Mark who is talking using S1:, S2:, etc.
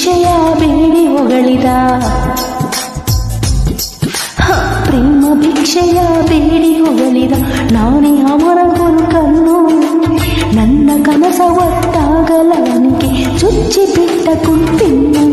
S1: ಭಿಕ್ಷೆಯ ಬೇಡಿ ಹೊಗಳಿದ ಪ್ರೇಮ ಭಿಕ್ಷೆಯ ಬೇಡಿ ಹೊಗಳಿದ ನಾನೇ ಅವರ ಗುರುಕನ್ನು ನನ್ನ ಕನಸ ಒಟ್ಟಾಗಲವನಿಗೆ ಚುಚ್ಚಿ ಬಿಟ್ಟ ಕುಂತಿನ್ನ